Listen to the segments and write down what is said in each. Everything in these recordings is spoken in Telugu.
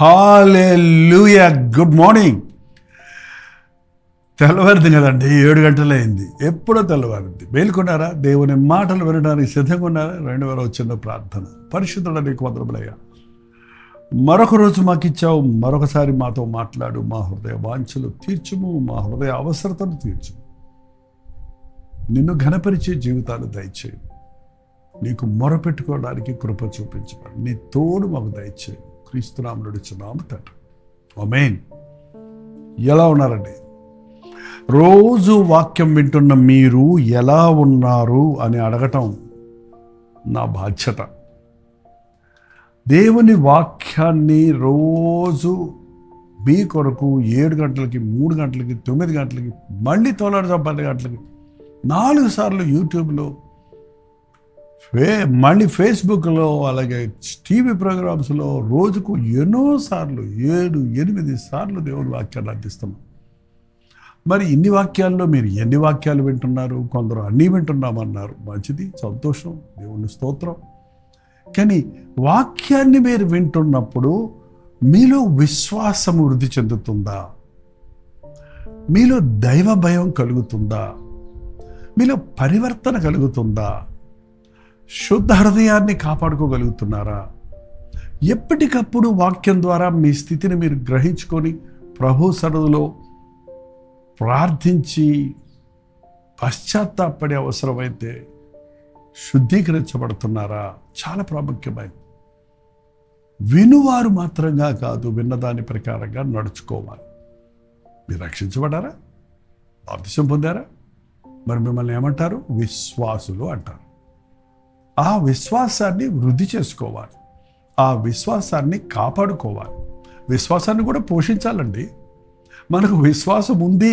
హల్లెలూయా. Good morning. తెల్లవారింది కదండి, 7 గంటలు అయింది. ఎప్పుడో తెల్లవారింది. మేలుకున్నారా? దేవుని మాటలు వినడానికి సిద్ధంగా ఉన్నారా? 2 చిన్న ప్రార్థన. పరిశుద్ధుడ నీకు వందనములయ్యా, మరొక రోజు మాకు ఇచ్చావు. మరొకసారి మాతో మాట్లాడు. మా హృదయ వాంఛలు తీర్చుము, మా హృదయ అవసరతను తీర్చుము. నిన్ను ఘనపరిచే జీవితాలు దయచేయి. నీకు మొరపెట్టుకోవడానికి కృప చూపించమని నీ తోడు మాకు దయచేయి. క్రీస్తునామములో అడుగుచున్నాము తండ్రి, ఆమేన్. ఎలా ఉన్నారండి? రోజు వాక్యం వింటున్న మీరు ఎలా ఉన్నారు అని అడగటం నా బాధ్యత. దేవుని వాక్యాన్ని రోజు మీ కొరకు 7 గంటలకి, 3 గంటలకి, 9 గంటలకి, మళ్ళీ తోలాడుతా 10 గంటలకి 4 సార్లు యూట్యూబ్లో, మళ్ళీ ఫేస్బుక్లో, అలాగే టీవీ ప్రోగ్రామ్స్లో రోజుకు ఎన్నోసార్లు 7-8 సార్లు దేవుని వాక్యాన్ని అందిస్తున్నాం. మరి ఇన్ని వాక్యాల్లో మీరు ఎన్ని వాక్యాలు వింటున్నారు? కొందరు అన్నీ వింటున్నామన్నారు. మంచిది, సంతోషం, దేవుని స్తోత్రం. కానీ వాక్యాన్ని మీరు వింటున్నప్పుడు మీలో విశ్వాసం వృద్ధి చెందుతుందా? మీలో దైవ భయం కలుగుతుందా? మీలో పరివర్తన కలుగుతుందా? శుద్ధ హృదయాన్ని కాపాడుకోగలుగుతున్నారా? ఎప్పటికప్పుడు వాక్యం ద్వారా మీ స్థితిని మీరు గ్రహించుకొని ప్రభు సన్నిధిలో ప్రార్థించి పశ్చాత్తాపడే అవసరమైతే శుద్ధీకరించబడుతున్నారా? చాలా ప్రాముఖ్యమైనది. వినువారు మాత్రంగా కాదు, విన్నదాని ప్రకారంగా నడుచుకోవాలి. మీరు రక్షించబడారా? బాప్తిసం పొందారా? మరి మిమ్మల్ని ఏమంటారు? విశ్వాసులు అంటారు. ఆ విశ్వాసాన్ని వృద్ధి చేసుకోవాలి. ఆ విశ్వాసాన్ని కాపాడుకోవాలి. విశ్వాసాన్ని కూడా పోషించాలండి. మనకు విశ్వాసం ఉంది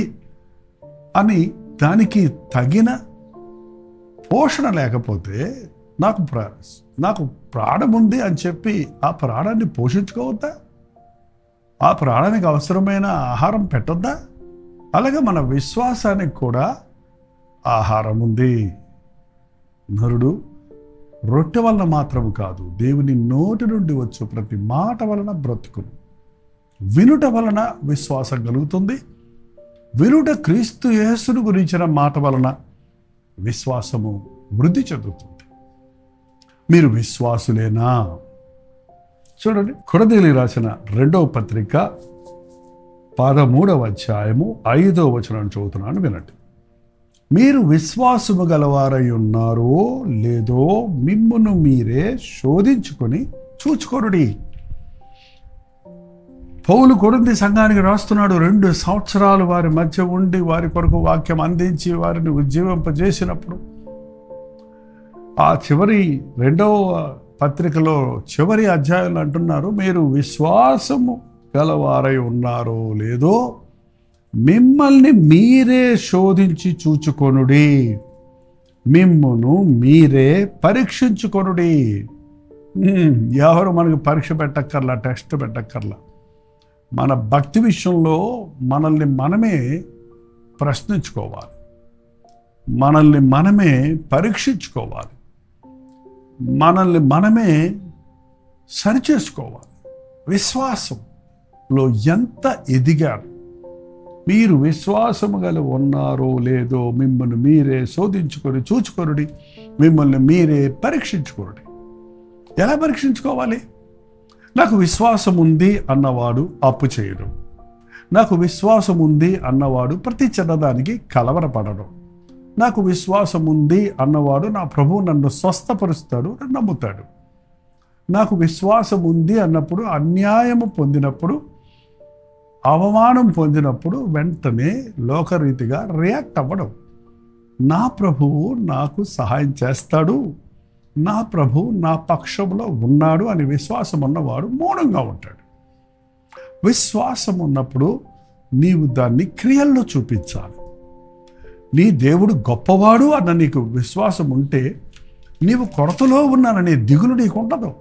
అని దానికి తగిన పోషణ లేకపోతే, నాకు ప్రాణం ఉంది అని చెప్పి ఆ ప్రాణాన్ని పోషించుకోవద్దా? ఆ ప్రాణానికి అవసరమైన ఆహారం పెట్టొద్దా? అలాగే మన విశ్వాసానికి కూడా ఆహారం ఉంది. నరుడు రొట్టె వలన మాత్రం కాదు, దేవుని నోటి నుండి వచ్చు ప్రతి మాట వలన బ్రతుకును. వినుట వలన విశ్వాసం కలుగుతుంది. వినుట క్రీస్తు యేసును గురించిన మాట వలన విశ్వాసము వృద్ధి చెందుతుంది. మీరు విశ్వాసులేనా? చూడండి, కొరింథీయులకు రాసిన 2వ పత్రిక 13వ అధ్యాయము 5వ వచనం చదువుతున్నాను, వినండి. మీరు విశ్వాసము గలవారై ఉన్నారో లేదో మిమ్మును మీరే శోధించుకొని చూచుకొనుడి. పౌలు కొరింథీ సంఘానికి రాస్తున్నాడు. 2 సంవత్సరాలు వారి మధ్య ఉండి వారి కొరకు వాక్యం అందించి వారిని ఉజ్జీవింపజేసినప్పుడు ఆ చివరి 2వ పత్రికలో చివరి అధ్యాయంలో అంటున్నారు, మీరు విశ్వాసము గలవారై ఉన్నారో లేదో మిమ్మల్ని మీరే శోధించి చూచుకొనుడి, మిమ్మును మీరే పరీక్షించుకొనుడి. ఎవరు మనకు పరీక్ష పెట్టక్కర్లా, టెస్ట్ పెట్టక్కర్లా. మన భక్తి విషయంలో మనల్ని మనమే ప్రశ్నించుకోవాలి, మనల్ని మనమే పరీక్షించుకోవాలి, మనల్ని మనమే సరిచేసుకోవాలి. విశ్వాసంలో ఎంత ఎదిగారు? మీరు విశ్వాసము గల ఉన్నారో లేదో మిమ్మల్ని మీరే శోధించుకొని చూచుకొనుడి, మిమ్మల్ని మీరే పరీక్షించుకొనుడి. ఎలా పరీక్షించుకోవాలి? నాకు విశ్వాసం ఉంది అన్నవాడు అప్పు చేయడు. నాకు విశ్వాసం ఉంది అన్నవాడు ప్రతి చిన్నదానికి కలవరపడడం. నాకు విశ్వాసం ఉంది అన్నవాడు నా ప్రభువు నన్ను స్వస్థపరుస్తాడు, నన్ను నమ్ముతాడు. నాకు విశ్వాసం ఉంది అన్నప్పుడు అన్యాయము పొందినప్పుడు, అవమానం పొందినప్పుడు వెంటనే లోకరీతిగా రియాక్ట్ అవ్వడం. నా ప్రభువు నాకు సహాయం చేస్తాడు, నా ప్రభు నా పక్షంలో ఉన్నాడు అని విశ్వాసం ఉన్నవాడు మౌనంగా ఉంటాడు. విశ్వాసం ఉన్నప్పుడు నీవు దాన్ని క్రియల్లో చూపించాలి. నీ దేవుడు గొప్పవాడు అన్న నీకు విశ్వాసం ఉంటే నీవు కొరతలో ఉన్నాననే దిగులు నీకు ఉండదు.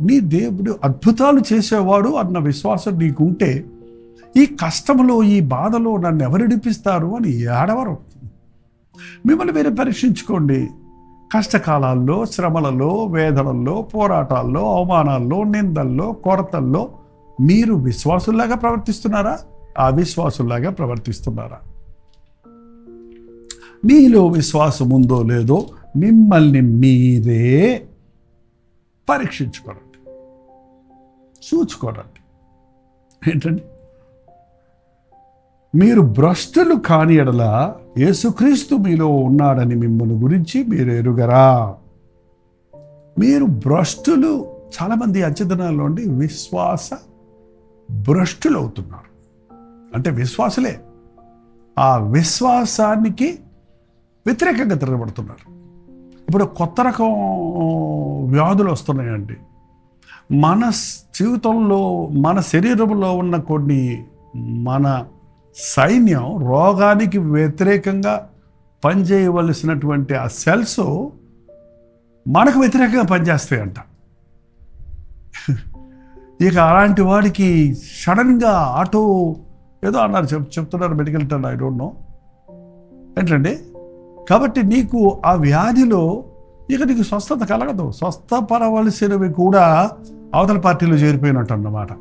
నీ దేవుడు అద్భుతాలు చేసేవాడు అన్న విశ్వాసం నీకుంటే ఈ కష్టంలో, ఈ బాధలో నన్ను ఎవరు నడిపిస్తారు అని ఏడవరు. మిమ్మల్ని మీరే పరీక్షించుకోండి. కష్టకాలాల్లో, శ్రమలలో, వేదనల్లో, పోరాటాల్లో, అవమానాల్లో, నిందల్లో, కొరతల్లో మీరు విశ్వాసుల్లాగా ప్రవర్తిస్తున్నారా? అవిశ్వాసుల్లాగా ప్రవర్తిస్తున్నారా? మీలో విశ్వాసం ఉందో లేదో మిమ్మల్ని మీరే పరీక్షించుకోరండి, చూచుకోరండి. ఏంటండి? మీరు భ్రష్టులు కాని ఎడల యేసుక్రీస్తు మీలో ఉన్నాడని మిమ్మల్ని గురించి మీరు ఎరుగరా? మీరు భ్రష్టులు. చాలామంది అత్యధినాల్లో ఉండి విశ్వాస భ్రష్టులు అవుతున్నారు. అంటే విశ్వాసులే ఆ విశ్వాసానికి వ్యతిరేకంగా తిరగబడుతున్నారు. ఇప్పుడు కొత్త రకం వ్యాధులు వస్తున్నాయండి. మన జీవితంలో, మన శరీరంలో ఉన్న కొన్ని మన సైన్యం రోగానికి వ్యతిరేకంగా పనిచేయవలసినటువంటి ఆ సెల్స్ మనకు వ్యతిరేకంగా పనిచేస్తాయంట. ఇక అలాంటి వాడికి సడన్గా ఆటో ఏదో అన్నారు, చెప్తున్నారు medical turn, I don't know ఏంటండి. కాబట్టి నీకు ఆ వ్యాధిలో ఇక నీకు స్వస్థత కలగదు. స్వస్థపరవలసినవి కూడా అవతల పార్టీలో చేరిపోయినట్టు అన్నమాట.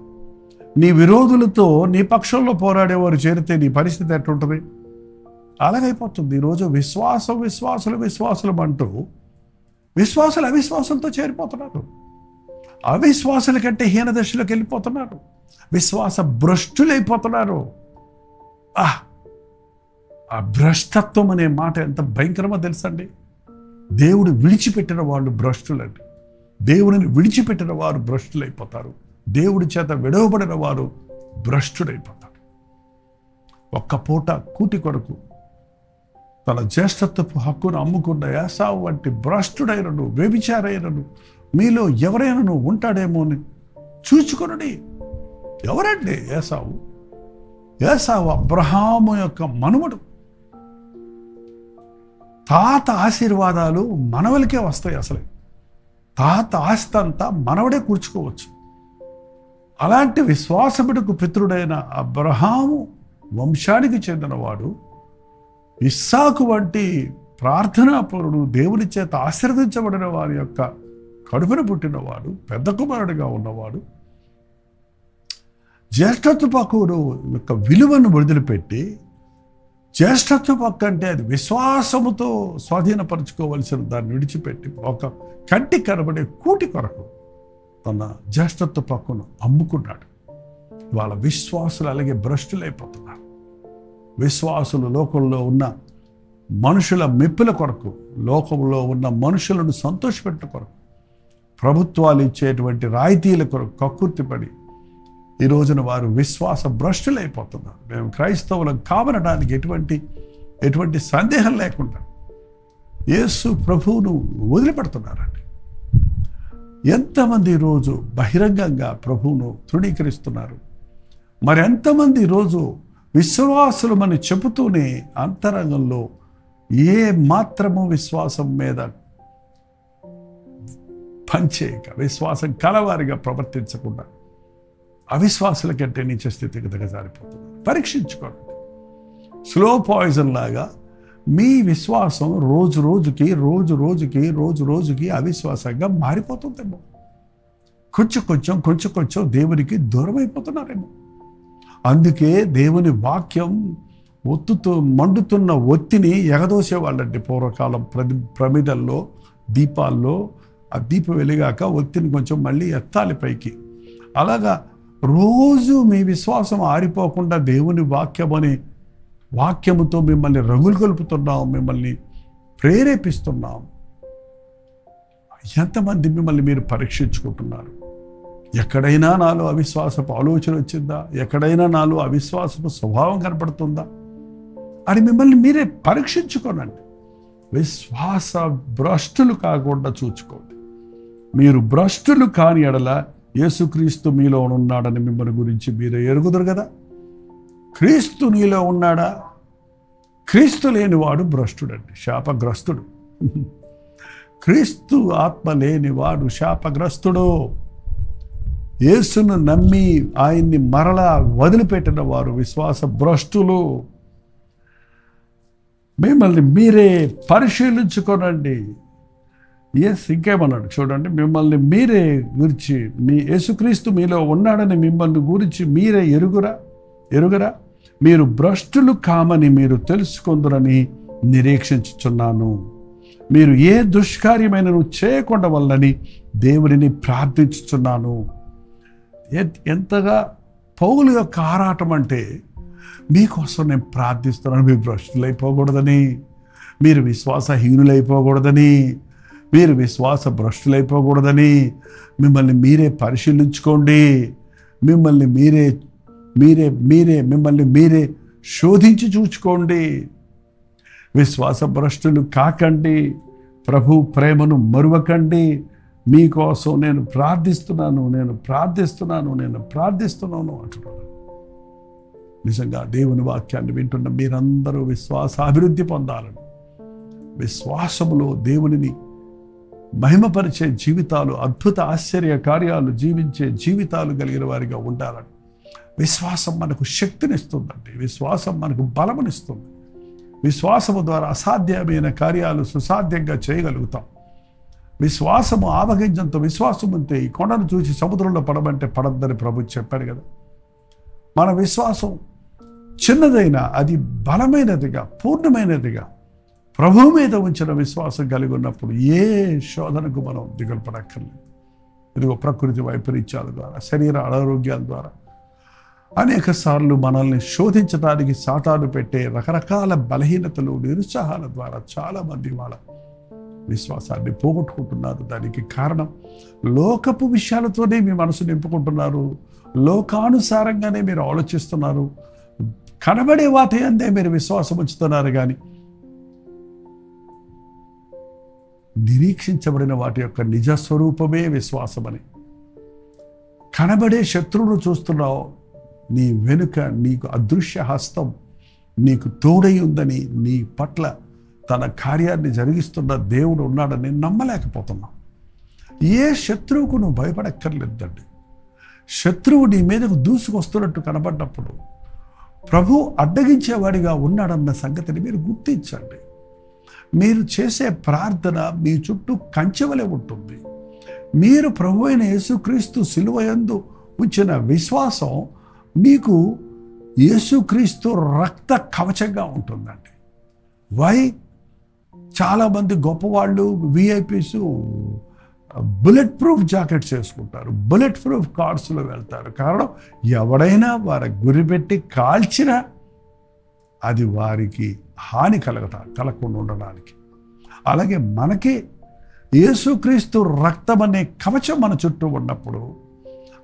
నీ విరోధులతో నీ పక్షంలో పోరాడేవారు చేరితే నీ పరిస్థితి ఎట్లుంటుంది? అలాగైపోతుంది. ఈరోజు విశ్వాసులు అంటూ విశ్వాసులు అవిశ్వాసులతో చేరిపోతున్నారు. అవిశ్వాసుల కంటే హీన దశలోకి వెళ్ళిపోతున్నారు. విశ్వాస భ్రష్టులైపోతున్నారు. ఆ భ్రష్టత్వం అనే మాట ఎంత భయంకరమో తెలుసండి. దేవుడు విడిచిపెట్టిన వాళ్ళు భ్రష్టులండి. దేవుడిని విడిచిపెట్టిన వారు భ్రష్టులైపోతారు. దేవుడి చేత విడవబడిన వారు భ్రష్టుడైపోతారు. ఒక్క పూట కూటి కొరకు తన జ్యేష్ఠత్వపు హక్కును అమ్ముకున్న ఏసావు వంటి భ్రష్టుడైనను, వ్యభిచారైనను మీలో ఎవరైనా ఉంటాడేమో అని చూచుకొనుడి. ఎవరండి ఏసావు? ఏసావు అబ్రహాము యొక్క మనుమడు. తాత ఆశీర్వాదాలు మనవలకే వస్తాయి. అసలే తాత ఆస్తి అంతా మనవడే కూర్చుకోవచ్చు. అలాంటి విశ్వాసమునకు పితృడైన అబ్రహాము వంశానికి చెందినవాడు, ఇస్సాకు వంటి ప్రార్థనాపరుడు, దేవుని చేత ఆశీర్వదించబడిన వారి యొక్క కడుపున పుట్టినవాడు, పెద్ద కుమారుడిగా ఉన్నవాడు, జ్యేష్ఠత్వపు హక్కును యొక్క విలువను వదిలిపెట్టి, జ్యేష్ఠత్వపు హక్కు అంటే అది విశ్వాసముతో స్వాధీనపరచుకోవలసిన దాన్ని విడిచిపెట్టి ఒక కంటి కనబడే కూటి కొరకు తన జ్యేష్ఠత్వపు హక్కును అమ్ముకున్నాడు. వాళ్ళ విశ్వాసులు అలాగే భ్రష్టులైపోతున్నారు. విశ్వాసులు లోకంలో ఉన్న మనుషుల మెప్పుల కొరకు, లోకంలో ఉన్న మనుషులను సంతోషపెట్టు కొరకు, ప్రభుత్వాలు ఇచ్చేటువంటి రాయితీల కొరకు కక్కుర్తిపడి ఈ రోజున వారు విశ్వాస భ్రష్టులైపోతున్నారు. మేము క్రైస్తవులం కావనడానికి ఎటువంటి సందేహం లేకుండా యేసు ప్రభువును వదిలిపెడుతున్నారండి. ఎంతమంది ఈరోజు బహిరంగంగా ప్రభువును తృణీకరిస్తున్నారు. మరి ఎంతమంది ఈరోజు విశ్వాసులమని చెబుతూనే అంతరంగంలో ఏ మాత్రము విశ్వాసం మీద పనిచేయక, విశ్వాసం కలవారిగా ప్రవర్తించకుండా అవిశ్వాసుల కంటే నీచ స్థితికి దిగజారిపోతుంది. పరీక్షించుకోండి. స్లో పాయిజన్ లాగా మీ విశ్వాసం రోజు రోజుకి అవిశ్వాసంగా మారిపోతుందేమో. కొంచెం దేవునికి దూరం అయిపోతున్నారేమో. అందుకే దేవుని వాక్యం మండుతున్న ఒత్తిని ఎగదోసేవాళ్ళండి పూర్వకాలం. ప్రమిదల్లో, దీపాల్లో ఆ దీపం వెలిగాక ఒత్తిని కొంచెం మళ్ళీ ఎత్తాలి పైకి. అలాగా రోజు మీ విశ్వాసం ఆరిపోకుండా దేవుని వాక్యముతో మిమ్మల్ని రగులు కలుపుతున్నాం, మిమ్మల్ని ప్రేరేపిస్తున్నాం. ఎంతమంది మిమ్మల్ని మీరు పరీక్షించుకుంటున్నారు? ఎక్కడైనా నాలో అవిశ్వాసపు ఆలోచన వచ్చిందా? ఎక్కడైనా నాలో అవిశ్వాసపు స్వభావం కనపడుతుందా అని మిమ్మల్ని మీరే పరీక్షించుకోనండి. విశ్వాస భ్రష్టులు కాకుండా చూసుకోండి. మీరు భ్రష్టులు కాని ఎడల యేసుక్రీస్తు మీలో ఉన్నాడని మిమ్మల్ని గురించి మీరే ఎరుగుదురు కదా. క్రీస్తు నీలో ఉన్నాడా? క్రీస్తు లేనివాడు భ్రష్టుడండి, శాపగ్రస్తుడు. క్రీస్తు ఆత్మ లేనివాడు శాపగ్రస్తుడు. యేసును నమ్మి ఆయన్ని మరలా వదిలిపెట్టిన వారు విశ్వాస భ్రష్టులు. మిమ్మల్ని మీరే పరిశీలించుకోనండి. ఇంకేమన్నాడు చూడండి, మిమ్మల్ని మీరే గురించి, మీ యేసుక్రీస్తు మీలో ఉన్నాడని మిమ్మల్ని గురించి మీరే ఎరుగరా? మీరు భ్రష్టులు కామని మీరు తెలుసుకొందురని నిరీక్షించుచున్నాను. మీరు ఏ దుష్కార్యమైనను చేయకుండా వల్లని దేవుడిని ప్రార్థించుచున్నాను. ఎంతగా పౌలు యొక్క ఆరాటం అంటే, మీకోసం నేను ప్రార్థిస్తున్నాను, మీరు భ్రష్టులైపోకూడదని, మీరు విశ్వాసహీనులైపోకూడదని, మీరు విశ్వాస భ్రష్టులైపోకూడదని, మిమ్మల్ని మీరే పరిశీలించుకోండి, మిమ్మల్ని మీరే శోధించి చూచుకోండి, విశ్వాస భ్రష్టులు కాకండి, ప్రభు ప్రేమను మరువకండి, మీకోసం నేను ప్రార్థిస్తున్నాను అంటున్నాను. నిజంగా దేవుని వాక్యాన్ని వింటున్న మీరందరూ విశ్వాసాభివృద్ధి పొందాలని, విశ్వాసములో దేవునిని మహిమపరిచే జీవితాలు, అద్భుత ఆశ్చర్య కార్యాలు జీవించే జీవితాలు కలిగిన వారిగా ఉండాలని. విశ్వాసం మనకు శక్తినిస్తుందండి, విశ్వాసం మనకు బలమునిస్తుంది. విశ్వాసము ద్వారా అసాధ్యమైన కార్యాలు సుసాధ్యంగా చేయగలుగుతాం. విశ్వాసము ఆవగింజంతో విశ్వాసం ఉంటే ఈ కొండను చూసి సముద్రంలో పడమంటే పడద్దని ప్రభు చెప్పాడు కదా. మన విశ్వాసం చిన్నదైనా అది బలమైనదిగా, పూర్ణమైనదిగా, ప్రభు మీద ఉంచిన విశ్వాసం కలిగి ఉన్నప్పుడు ఏ శోధనకు మనం దిగులు పడక్కర్లేదు. ఇదిగో ప్రకృతి వైపరీత్యాల ద్వారా, శరీర అనారోగ్యాల ద్వారా అనేక సార్లు మనల్ని శోధించడానికి సాతాను పెట్టే రకరకాల బలహీనతలు, నిరుత్సాహాల ద్వారా చాలామంది వాళ్ళ విశ్వాసాన్ని పోగొట్టుకుంటున్నారు. దానికి కారణం లోకపు విషయాలతోనే మీ మనసు నింపుకుంటున్నారు, లోకానుసారంగానే మీరు ఆలోచిస్తున్నారు, కనబడే వాటి అందే మీరు విశ్వాసం ఉంచుతున్నారు. కానీ నిరీక్షించబడిన వాటి యొక్క నిజస్వరూపమే విశ్వాసమని, కనబడే శత్రువును చూస్తున్నావు, నీ వెనుక నీకు అదృశ్య హస్తం నీకు తోడై ఉందని, నీ పట్ల తన కార్యాన్ని జరిగిస్తున్న దేవుడు ఉన్నాడని నమ్మలేకపోతున్నావు. ఏ శత్రువుకు నువ్వు భయపడక్కర్లేదండి. శత్రువు నీ మీదకు దూసుకొస్తున్నట్టు కనబడ్డప్పుడు ప్రభు అడ్డగించేవాడిగా ఉన్నాడన్న సంగతిని మీరు గుర్తించండి. మీరు చేసే ప్రార్థన మీ చుట్టూ కంచెవలే ఉంటుంది. మీరు ప్రభు అయిన యేసుక్రీస్తు శిలువ యందు ఉంచిన విశ్వాసం మీకు యేసుక్రీస్తు రక్త కవచంగా ఉంటుందండి. చాలామంది గొప్పవాళ్ళు, విఐపీస్ బుల్లెట్ ప్రూఫ్ జాకెట్స్ వేసుకుంటారు, బుల్లెట్ ప్రూఫ్ కార్స్లో వెళ్తారు. కారణం, ఎవడైనా వారి గురిపెట్టి కాల్చినా అది వారికి హాని కలగకుండా ఉండడానికి. అలాగే మనకి యేసుక్రీస్తు రక్తం అనే కవచం మన చుట్టూ ఉన్నప్పుడు,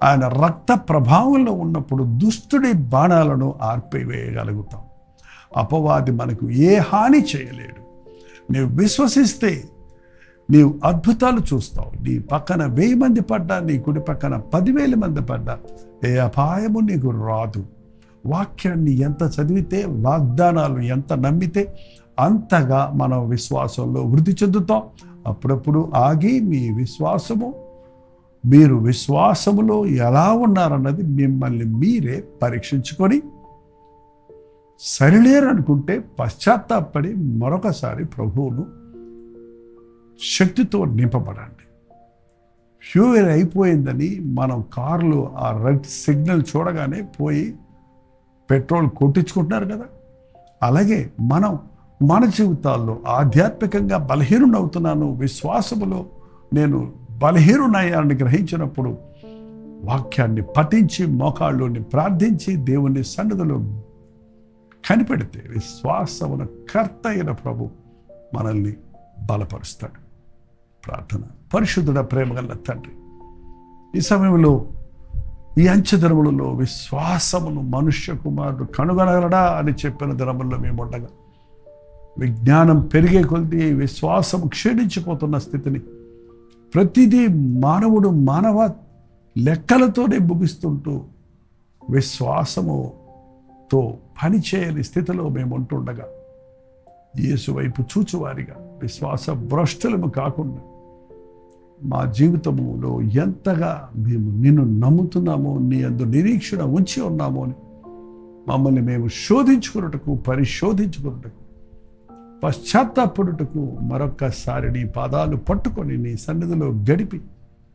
ఆయన రక్త ప్రభావంలో ఉన్నప్పుడు దుష్టుడి బాణాలను ఆర్పివేయగలుగుతాం. అపవాది మనకు ఏ హాని చేయలేడు. నీవు విశ్వసిస్తే నీవు అద్భుతాలు చూస్తావు. నీ పక్కన 1000 మంది పడ్డా, నీ కుడి పక్కన 10,000 మంది పడ్డా ఏ అపాయము నీకు రాదు. వాక్యాన్ని ఎంత చదివితే, వాగ్దానాలు ఎంత నమ్మితే అంతగా మనం విశ్వాసంలో వృద్ధి చెందుతాం. అప్పుడప్పుడు ఆగి మీరు విశ్వాసములో ఎలా ఉన్నారన్నది మిమ్మల్ని మీరే పరీక్షించుకొని, సరిలేరనుకుంటే పశ్చాత్తాపడి మరొకసారి ప్రభువును శక్తితో నింపబడండి. ఫ్యూయల్ అయిపోయిందని మనం కారులో ఆ రెడ్ సిగ్నల్ చూడగానే పోయి పెట్రోల్ కొట్టించుకుంటున్నారు కదా. అలాగే మన జీవితాల్లో ఆధ్యాత్మికంగా బలహీనునవుతున్నాను, విశ్వాసములో నేను బలహీనునయ్యాన్ని గ్రహించినప్పుడు వాక్యాన్ని పఠించి మోకాళ్ళుని ప్రార్థించి దేవుని సన్నిధిలో కనిపెడితే విశ్వాసమున కర్త అయిన ప్రభు మనల్ని బలపరుస్తాడు. ప్రార్థన. పరిశుద్ధుడ, ప్రేమగల తండ్రి, ఈ సమయంలో ఈ అంచెదినములలో విశ్వాసమును మనుష్య కుమారుడు కనుగొనగలడా అని చెప్పిన దినముల్లో మేము ఉండగా, విజ్ఞానం పెరిగే కొద్దీ విశ్వాసం క్షీణించిపోతున్న స్థితిని, ప్రతిదీ మానవ లెక్కలతోనే ముగిస్తుంటూ విశ్వాసముతో పనిచేయని స్థితిలో మేము ఉంటుండగా, యేసు వైపు చూచువారిగా విశ్వాస భ్రష్టులము కాకుండా మా జీవితములో ఎంతగా మేము నిన్ను నమ్ముతున్నామో, నీ యందు నిరీక్షణ ఉంచి ఉన్నామో అని మమ్మల్ని మేము పరిశోధించుకున్నటకు పశ్చాత్తాపడుటకు మరొక్కసారి నీ పాదాలు పట్టుకొని నీ సన్నిధిలో గడిపి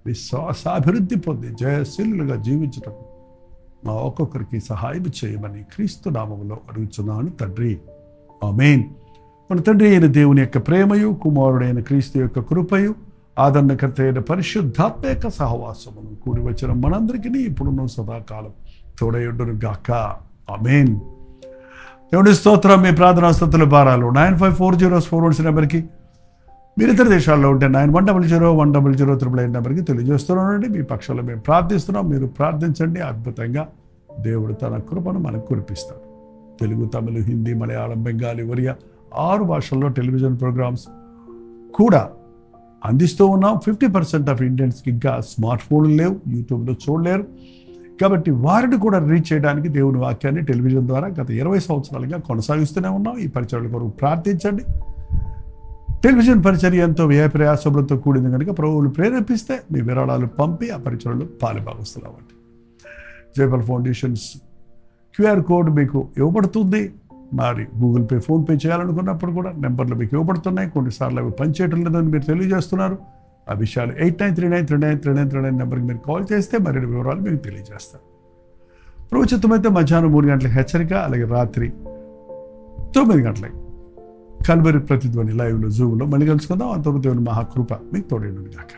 విశ్వాసాభివృద్ధి పొంది జయశీలుగా జీవించటకు మా ఒక్కొక్కరికి సహాయం చేయమని క్రీస్తు నామములో అడుగుచున్నాను తండ్రి. ఆమేన్. మన తండ్రి అయిన దేవుని యొక్క ప్రేమయు, కుమారుడైన క్రీస్తు యొక్క కృపయు, ఆదరణకర్త అయిన పరిశుద్ధాత్మ యొక్క సహవాసమును కూడి వచ్చిన మనందరికీ ఇప్పుడున్న సదాకాలం తోడయుండును గాక. ఆమేన్. దేవుని స్తోత్రం. మీ ప్రార్థనా స్తుతుల భారాలు 954041 నెంబర్కి, మీరు ఇతర దేశాల్లో ఉంటే 91001008 నెంబర్కి తెలియజేస్తున్నానండి. మీ పక్షంలో మేము ప్రార్థిస్తున్నాం. మీరు ప్రార్థించండి. అద్భుతంగా దేవుడు తన కృపను మనకు కురిపిస్తాడు. తెలుగు, తమిళ, హిందీ, మలయాళం, బెంగాలీ, ఒరియా 6 భాషల్లో టెలివిజన్ ప్రోగ్రామ్స్ కూడా అందిస్తూ ఉన్నాం. 50% ఆఫ్ ఇండియన్స్కి ఇంకా స్మార్ట్ ఫోన్లు లేవు, యూట్యూబ్లో చూడలేరు. కాబట్టి వారిని కూడా రీచ్ చేయడానికి దేవుని వాక్యాన్ని టెలివిజన్ ద్వారా గత 20 సంవత్సరాలుగా కొనసాగిస్తూనే ఉన్నాం. ఈ పరిచర్యల కొరకు ప్రార్థించండి. టెలివిజన్ పరిచర్య ఎంతో వ్యయ ప్రయాసములతో కూడింది కనుక ప్రభువులు ప్రేరేపిస్తే మీ విరాళాలు పంపి ఆ పరిచర్యలు పాలుభాగస్తులవ్వండి. జైపల్ ఫౌండేషన్స్ QR కోడ్ మీకు ఇవ్వబడుతుంది. మరి గూగుల్ పే, ఫోన్పే చేయాలనుకున్నప్పుడు కూడా నెంబర్లు మీకు ఇవ్వబడుతున్నాయి. కొన్నిసార్లు అవి పనిచేయటం లేదని మీరు తెలియజేస్తున్నారు. ఆ విషయాలు 8939393939 నెంబర్కి మీరు కాల్ చేస్తే మరిన్ని వివరాలు మీకు తెలియజేస్తారు. ప్రభుత్వమైతే మధ్యాహ్నం 3 గంటలకు హెచ్చరిక, అలాగే రాత్రి 9 గంటలకి కల్వరి ప్రతిధ్వని లైవ్లో, జూమ్లో మళ్ళీ కలుసుకుందాం. అంతవరకు దేవుని మహాకృప మీకు తోడేను గాక.